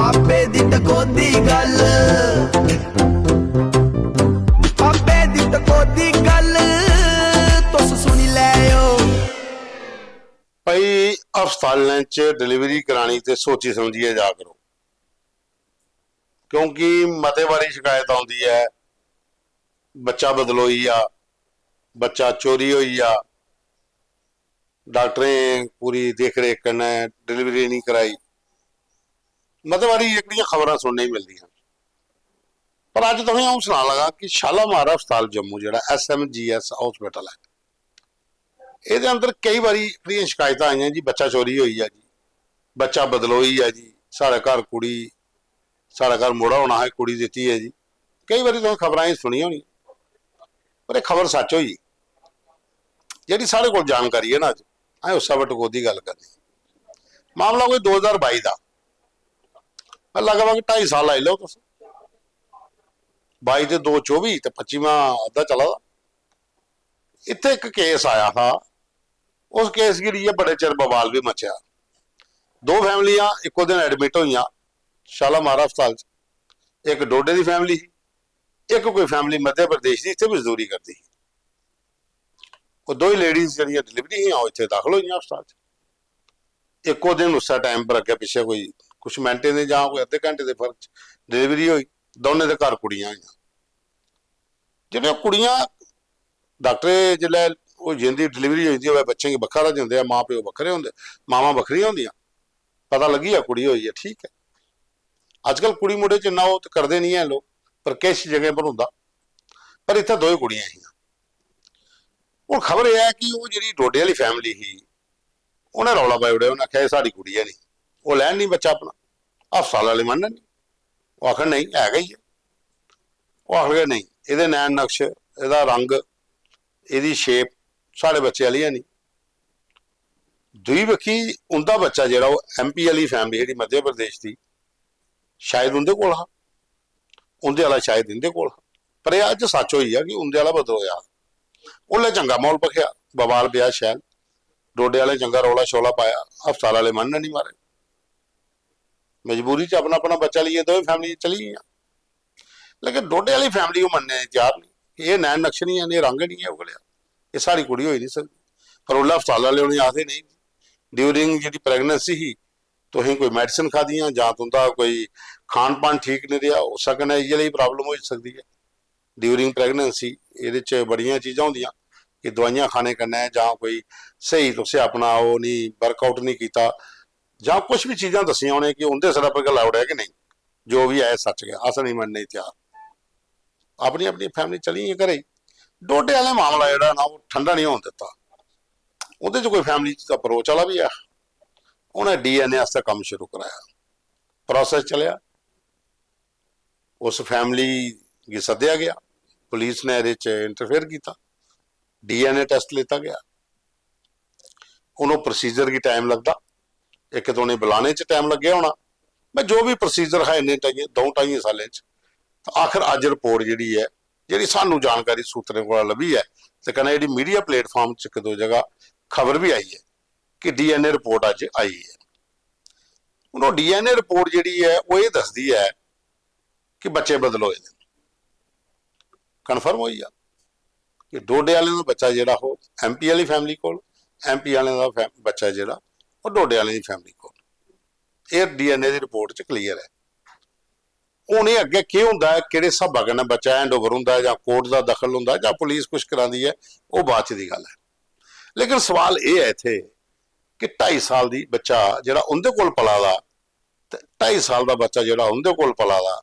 पापे दी टकोदी गल, पापे दी टकोदी गल तुस सुनी लैओ। भाई हस्पतालों च डिलीवरी करानी तो सोची समझिए जा करो, क्योंकि मते बारी शिकायत आती है बच्चा बदलोई आ, बच्चा चोरी होई आ, डॉक्टरें पूरी देख रेख करना डिलीवरी नहीं कराई। मते बारी एक खबर सुनने ही मिलती हैं। पर अज तुम्हें आऊँ सुना लगा कि शालामार हस्पताल जम्मू जो SMGS हॉस्पिटल है, ये अंदर कई बारी शिकायत आई जी बच्चा चोरी हुई है, जी बच्चा बदलोई है, जी साढ़े घर कुड़ी, साढ़े घर मुड़ा होना है, कुड़ी दी है जी। कई बारी तुम खबर सुनी होनी, पर एक खबर सच हुई जी साढ़े को जानकारी है ना। अज अं उस टकोदी गल करनी। मामला कोई 2022 का, लगभग 2.5 साल लाई लो तुम। 22 तो 2 24 तो 25वां अद्धा चला। इत्थे एक केस आया था, उस केस की लिए बड़े चिर बवाल भी मचिया। 2 फैमिलियां एको दिन एडमिट हुई शालामार हस्पताल। एक डोडे की फैमिली, एक कोई फैमिली मध्य प्रदेश की इतने मजदूरी करती। वो 2 ही लेडीज जी डिलीवरी ही इतने दाखिल हुई हस्पताल। एको दिन उस टाइम पर अगे पिछे कोई कुछ मिनटे ने या कोई अद्धे घंटे के फर्क डिलीवरी हुई। दोनों के घर कुड़ियां हुई, जो कुड़ियां डॉक्टर जिले जिंदी डिलीवरी होती है बच्चे की बखरा देंगे, माँ प्यो बखरे होंगे, मावां बखरिया होंगे। पता लगी है कुड़ी हुई है, ठीक है। अजकल कुड़ी मुंडे च इन्ना वो तो करते नहीं है लोग, पर किस जगह पर होंगे। पर इतने 2 ही कुड़ियां ही। हूँ खबर यह है कि वो जी डोडे वाली फैमिली ही, उन्हें रौला पाई उड़े, उन्हें आख्या साड़ी कुड़ी है नहीं, वो लैन नहीं बच्चा अपना। हस्पताल वाले मनन नहीं, वो आखिर नहीं है ही है। वो आखिर नहीं, ये नैन नक्श, यदा रंग, यदी शेप साढ़े बच्चे वाली है नहीं। दूई बखी उनका बच्चा जो MP वाली फैमिली जी मध्य प्रदेश की, शायद उनके कोल हा, उनके वाला शायद इनके कोल हा। पर यह अज सच हुई है कि उनके वाला बदलोया। उन्हें चंगा माहौल भखिया, बवाल पिया शैल, डोडे वाले चंगा रौला शौला पाया, हस्पताल वाले मन नहीं मारे। मजबूरी च अपना अपना बच्चा लिए 2 फैमिली चली गई। लेकिन डोडे वाली फैमिली को मनने तैयार नहीं, ये नैन नक्श नहीं है, ये रंग नहीं है उगलिया, ये साड़ी कुड़ी हो ही नहीं सकती। पर उन्हें हस्पताल वाले उन्हें आखते नहीं ड्यूरिंग जी प्रैगनेंसी ही तुम कोई मैडिसिन खादियां या तुंदा कोई खान पान ठीक नहीं रहा, हो सकना ये प्रॉब्लम हो सकती है ड्यूरिंग प्रैगनेंसी। ये बड़िया चीज़ा होंदियां कि दवाइयां खाने कन्नै या कोई सही तुसें अपना वो नहीं वर्कआउट नहीं किया, या कुछ भी चीज़ां दसियां उन्हें कि उनके सिर पर अलाउड है कि नहीं, जो भी है सच गया, अस नहीं मनने तैयार। अपनी अपनी फैमिली चली घर ही। डोडे वाले मामला जोड़ा ना वो ठंडा नहीं होने दिता। उहदे च कोई फैमिली अप्रोच वाला भी है, उन्हें DNA वास्ते काम शुरू कराया, प्रोसैस चलिया। उस फैमिली गी सद्या गया, पुलिस ने ये इंटरफेयर किया, DNA टेस्ट लेता गया। उन्होंने प्रोसीजर की टाइम लगता, एक तो उन्हें बुलाने च टाइम लगे होना, मैं जो भी प्रोसीजर है इन्ने 2-2.5 साल आखिर अज रिपोर्ट जी है जी सानू जानकारी सूत्रें को लभी है, तो कहना जी मीडिया प्लेटफॉर्म च 1-2 जगह खबर भी आई है कि DNA रिपोर्ट अज आई है। उन्होंने DNA रिपोर्ट जी है वो ये दसदी है कि बच्चे बदलोए कन्फर्म हुई है कि डोडे वाले का बच्चा जोड़ा वो MP वाली फैमिली को, MP वाले का बच्चा जोड़ा वो डोडे वाले की फैमिली को। ये DNA की रिपोर्ट च क्लीयर है। उन्हें अगे की होंगे कि हिसाबा कन्नै बच्चा हैंड ओवर होंगे या कोर्ट का दखल होंगे या पुलिस कुछ कराती है, वो बाद की गल है। लेकिन सवाल ये है इत्थे कि 2.5 साल की बच्चा जोड़ा उनके कोल पला दा, 2.5 साल का बच्चा जोड़ा उनके कोल पला दा,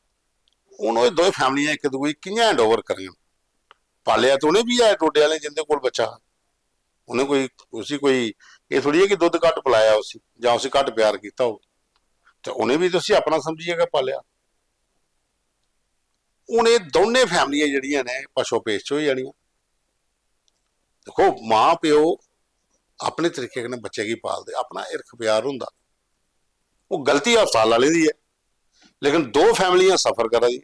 उन्होंने 2 फैमिलियां एक दूसरी कियां हैंड ओवर करन। पालिया तो उन्हें भी है डोडे वाले जिंदे कोल बच्चा, उन्हें कोई उसी कोई ये थोड़ी है कि दुध घट पिलाया उसी या उसी घट प्यार किया हो, तो उन्हें भी तुसीं अपना समझिएगा पालिया। उन्हें दोनों फैमिलियां जड़ियां ने पशो पेश हो जानियां। देखो माँ प्यो अपने तरीके कन्नै बच्चे की पालते, अपना इरख प्यार हुंदा, वो गलती हस्पताल वाले दी है। लेकिन 2 फैमिलियां सफर करा दी,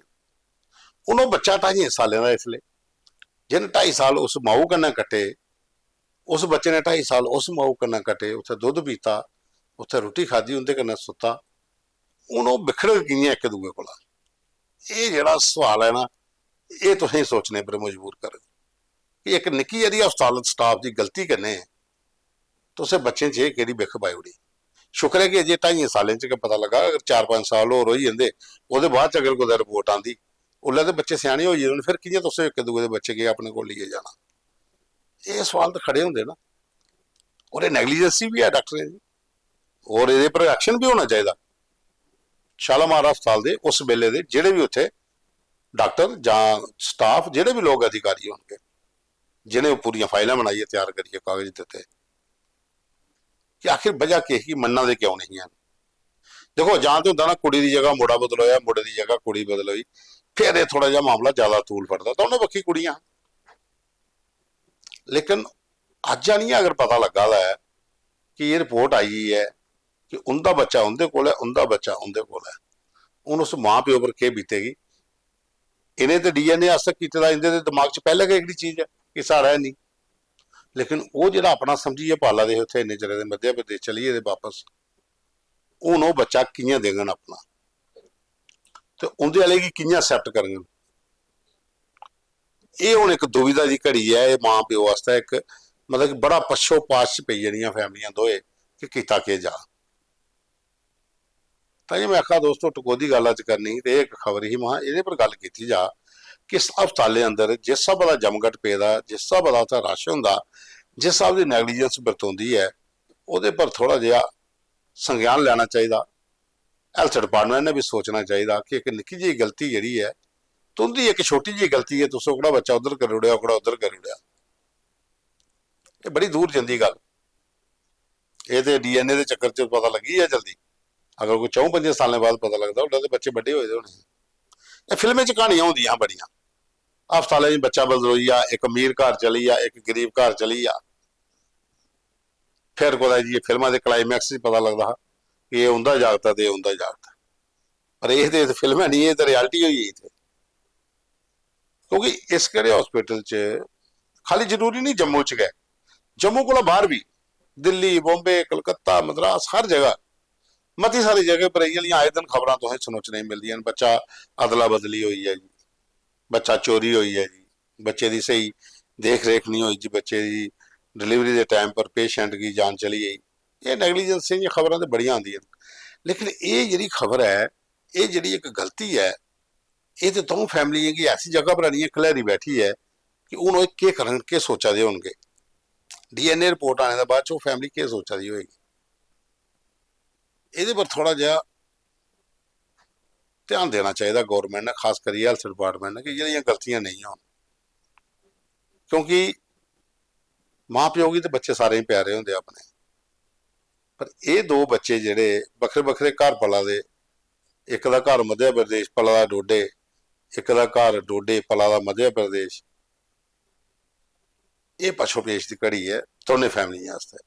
उन्होंने बच्चा 2.5 सालें का इसलिए जिन 2.5 साल उस माऊ कन्नै कट्टे, उस बच्चे ने 2.5 साल उस माऊ कन्नै कट्टे, उत्थे दुध पीता, उत्थे रोटी खाधी, उनके कन्नै सुता, ਹੁਣ ਉਹ ਵਿਖੜ ਗਈਆਂ ਇੱਕ ਦੂਏ ਕੋਲ। ਇਹ ਜਿਹੜਾ ਸਵਾਲ ਹੈ ਨਾ, ਇਹ ਤੁਸੀਂ ਸੋਚਣੇ ਪਰ ਮਜਬੂਰ ਕਰ ਕਿ ਇੱਕ ਨਿੱਕੀ ਜਿਹੀ ਹਸਪਤਾਲ ਸਟਾਫ ਦੀ ਗਲਤੀ ਕਰਨੇ ਤੁਸੀਂ ਬੱਚੇ 'ਚ ਇਹ ਕਿਹੜੀ ਵਿਖ ਪਾਈ ਉੜੀ। ਸ਼ੁਕਰ ਹੈ ਕਿ ਅਜੇ 2.5 ਸਾਲਾਂ 'ਚ ਪਤਾ ਲੱਗਾ, ਅਗਰ 4-5 ਸਾਲ ਹੋਰ ਹੋਈ ਜਾਂਦੇ ਉਹਦੇ ਬਾਅਦ 'ਚ ਅਗਰ ਕੋਈ ਰਿਪੋਰਟ ਆਂਦੀ ਉਹਲੇ ਦੇ ਬੱਚੇ ਸਿਆਣੇ ਹੋ ਜਾਂਦੇ, ਫਿਰ ਕਿਵੇਂ ਤੁਸੀਂ ਇੱਕ ਦੂਏ ਦੇ ਬੱਚੇ ਕੇ ਆਪਣੇ ਕੋਲ ਲਈਏ ਜਾਣਾ। ਇਹ ਸਵਾਲ ਤਾਂ ਖੜੇ ਹੁੰਦੇ ਨਾ। ਔਰ ਇਹ ਨੈਗਲੀਜੈਂਸੀ ਵੀ ਹੈ ਡਾਕਟਰ ਦੀ, ਔਰ ਇਹਦੇ ਪਰ ਐਕਸ਼ਨ ਵੀ ਹੋਣਾ ਚਾਹੀਦਾ। ਸ਼ਾਲਾਮਾਰ ਹਸਪਤਾਲ ਦੇ ਉਸ ਵੇਲੇ ਦੇ ਜਿਹੜੇ ਵੀ ਉੱਥੇ ਡਾਕਟਰ ਜਾਂ ਸਟਾਫ, ਜਿਹੜੇ ਵੀ ਲੋਕ ਅਧਿਕਾਰੀ ਹੋਣਗੇ, ਜਿਹਨੇ ਪੂਰੀਆਂ ਫਾਈਲਾਂ ਬਣਾਈਏ, ਤਿਆਰ ਕਰੀਏ, ਕਾਗਜ਼ ਦਿੱਤੇ ਕਿ ਆਖਿਰ ਵਜ੍ਹਾ ਕੀ ਮੰਨਾਂ ਦੇ ਕਿਉਂ ਨਹੀਂ ਹਨ। ਦੇਖੋ, ਜਾਂ ਤੇ ਹੁੰਦਾ ਨਾ ਕੁੜੀ ਦੀ ਜਗ੍ਹਾ ਮੁੰਡਾ ਬਦਲ ਹੋਇਆ, ਮੁੰਡੇ ਦੀ ਜਗ੍ਹਾ ਕੁੜੀ ਬਦਲ ਹੋਈ, ਫਿਰ ਇਹ ਥੋੜਾ ਜਿਹਾ ਮਾਮਲਾ ਜ਼ਿਆਦਾ ਤੂਲ ਫੜਦਾ, ਤਾਂ ਉਹਨਾਂ ਵੱਖੀ ਕੁੜੀਆਂ। ਲੇਕਿਨ ਅੱਜ ਨਹੀਂ, ਅਗਰ ਪਤਾ ਲੱਗਾ ਹੈ ਕਿ ਇਹ ਰਿਪੋਰਟ ਆਈ ਹੈ ਕਿ ਉਹਦਾ ਬੱਚਾ ਉਹਦੇ ਕੋਲ ਹੈ, ਉਹਦਾ ਬੱਚਾ ਉਹਦੇ ਕੋਲ ਹੈ, ਹੁਣ ਉਸ ਮਾਂ ਪਿਓ ਪਰ ਕੀ ਬੀਤੇਗੀ। ਇਹਨੇ ਤੇ DNA ਅੱਜ ਤੱਕ ਕੀਤਾ ਦਾ, ਇਹਦੇ ਦਿਮਾਗ 'ਚ ਪਹਿਲਾਂ ਕਿਹੜੀ ਚੀਜ਼ ਹੈ ਕਿ ਸਾਰਾ ਨਹੀਂ। ਲੇਕਿਨ ਉਹ ਜਿਹੜਾ ਆਪਣਾ ਸਮਝੀਏ ਪਾਲਾ ਦੇ ਉੱਥੇ ਇੰਨੇ ਚਿਰ ਦੇ ਮੱਧ ਪ੍ਰਦੇਸ਼ ਚਲੀਏ ਦੇ ਵਾਪਸ, ਹੁਣ ਉਹ ਬੱਚਾ ਕਿਵੇਂ ਦੇਣ ਆਪਣਾ, ਤੇ ਉਹਦੇ ਵਾਲੇ ਕੀ ਕਿਵੇਂ ਐਕਸੈਪਟ ਕਰਨ। ਇਹ ਹੁਣ ਇੱਕ ਦੁਵਿਧਾ ਦੀ ਘੜੀ ਹੈ। ਇਹ ਮਾਂ ਪਿਓ ਵਾਸਤੇ ਇੱਕ ਮਤਲਬ ਕਿ ਬੜਾ ਪਛੋ ਪਾਸ 'ਚ ਪਈ ਜਿਹੜੀਆਂ ਫੈਮਲੀਆਂ ਦੋਏ ਕਿ ਕੀਤਾ ਕਿ ਜਾ। ਤਾਂ ਜੇ ਮੈਂ ਆਖਾ ਦੋਸਤੋ ਟਕੋਦੀ ਗੱਲ ਅੱਜ ਕਰਨੀ ਤੇ ਇਹ ਇੱਕ ਖਬਰ ਹੀ ਮਾਂ ਇਹਦੇ ਪਰ ਗੱਲ ਕੀਤੀ ਜਾ ਕਿ ਇਸ ਹਸਪਤਾਲੇ ਅੰਦਰ ਜਿਸ ਹਿਸਾਬ ਦਾ ਜਮਘਟ ਪੈਦਾ, ਜਿਸ ਹਿਸਾਬ ਦਾ ਉੱਥੇ ਰਸ਼ ਹੁੰਦਾ, ਜਿਸ ਹਿਸਾਬ ਦੀ ਨੈਗਲੀਜੈਂਸ ਵਰਤੋਂਦੀ ਹੈ, ਉਹਦੇ ਪਰ ਥੋੜਾ ਜਿਹਾ ਸੰਗਿਆਨ ਲੈਣਾ ਚਾਹੀਦਾ। ਹੈਲਥ ਡਿਪਾਰਟਮੈਂਟ ਨੇ ਵੀ ਸੋਚਣਾ ਚਾਹੀਦਾ ਕਿ ਇੱਕ ਨਿੱਕੀ ਜਿਹੀ ਗਲਤੀ ਜਿਹੜੀ ਹੈ, ਤੁੰਦੀ ਇੱਕ ਛੋਟੀ ਜਿਹੀ ਗਲਤੀ ਹੈ, ਤੁਸੀਂ ਉਹਦਾ ਬੱਚਾ ਉਧਰ ਕਰ ਉੜਿਆ, ਉਹਦਾ ਉਧਰ ਕਰ ਉੜਿਆ, ਇਹ ਬੜੀ ਦੂਰ ਜਾਂਦੀ ਗੱਲ। ਇਹ ਤੇ DNA ਦੇ ਚੱਕਰ 'ਚ ਪਤਾ ਲੱਗੀ ਹੈ ਜਲਦੀ, ਅਗਰ ਕੋਈ 4-5 ਸਾਲਾਂ ਬਾਅਦ ਪਤਾ ਲੱਗਦਾ ਉਹਨਾਂ ਦੇ ਬੱਚੇ ਵੱਡੇ ਹੋਏ ਹੋਣੇ। ਇਹ ਫਿਲਮਾਂ 'ਚ ਕਹਾਣੀਆਂ ਹੁੰਦੀਆਂ ਬੜੀਆਂ, ਹਸਪਤਾਲਾਂ 'ਚ ਬੱਚਾ ਬਦਲੋਈ ਆ, ਇੱਕ ਅਮੀਰ ਘਰ ਚਲੀ ਆ, ਇੱਕ ਗਰੀਬ ਘਰ ਚਲੀ ਆ, ਫਿਰ ਕੋਦਾ ਜੀ ਇਹ ਫਿਲਮਾਂ ਦੇ ਕਲਾਈਮੈਕਸ 'ਚ ਪਤਾ ਲੱਗਦਾ ਕਿ ਇਹ ਹੁੰਦਾ ਜਾਗਦਾ ਤੇ ਇਹ ਹੁੰਦਾ ਜਾਗਦਾ। ਪਰ ਇਹ ਤੇ ਫਿਲਮਾਂ ਨਹੀਂ, ਇਹ ਤਾਂ ਰਿਐਲਿਟੀ ਹੋਈ ਹੈ। ਕਿਉਂਕਿ ਇਸ ਕਰੇ ਹਸਪੀਟਲ 'ਚ ਖਾਲੀ ਜ਼ਰੂਰੀ ਨਹੀਂ ਜੰਮੂ 'ਚ ਗਏ, ਜੰਮੂ ਕੋਲੋਂ ਬਾਹਰ ਵੀ ਦਿੱਲੀ, ਬੰਬੇ, ਕਲਕੱਤਾ, ਮਦਰਾਸ, ਹਰ ਜਗ੍ਹਾ ਮਤੀ ਸਾਰੀ ਜਗ੍ਹਾ ਪਰ ਇਹ ਵਾਲੀਆਂ ਆਏ ਦਿਨ ਖਬਰਾਂ ਤੋਂ ਸੁਣਨ ਮਿਲਦੀਆਂ। ਬੱਚਾ ਅਦਲਾ ਬਦਲੀ ਹੋਈ ਹੈ ਜੀ, ਬੱਚਾ ਚੋਰੀ ਹੋਈ ਹੈ ਜੀ, ਬੱਚੇ ਦੀ ਸਹੀ ਦੇਖ ਰੇਖ ਨਹੀਂ ਹੋਈ ਜੀ, ਬੱਚੇ ਦੀ डिलीवरी के टाइम पर पेशेंट की जान चली गई। ये नैगलीजेंस दी खबरां तो बड़ियां आंदियां, लेकिन ये जिहड़ी खबर है, ये जिहड़ी एक गलती है, ये तो तुम फैमिली की ऐसी जगह पर नहीं खलैरी बैठी है कि हूँ के करन के सोचा दे होणगे। DNA रिपोर्ट आने के बाद वो फैमिली के सोचा दी होएगी, ये पर थोड़ा जिहा ध्यान देना चाहिए गौरमेंट ने, खास करिए हैल्थ डिपार्टमेंट ने, कि जिहड़ियां गलतियां नहीं होण। क्योंकि माँ प्यो की तो बच्चे सारे ही प्यारे होंगे अपने, पर ये दो बच्चे जिहड़े बखरे बखरे घर पला दे, एक दा घर मध्य प्रदेश पला दा डोडे, एक दा घर डोडे पला दा मध्य प्रदेश, ये पछो पेश की घड़ी है दोनों फैमिलियां वास्ते।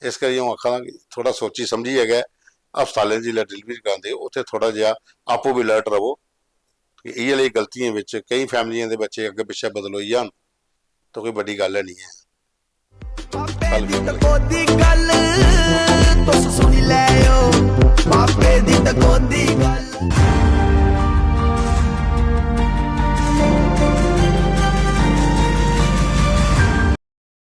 इस करिए हूँ आखा कि थोड़ा सोची समझी है हस्पतालें जिसलै डिलीवरी कराते उत्थे थोड़ा जिहा आपो भी अलर्ट रवो कि ये वाली गलतियों में कई फैमिलियां दे बच्चे अगे पिछे बदलोई जान तो कोई बड़ी गल नहीं है। पापे दी टकोदी गल तुस सुनी लैओ, पापे दी टकोदी गल।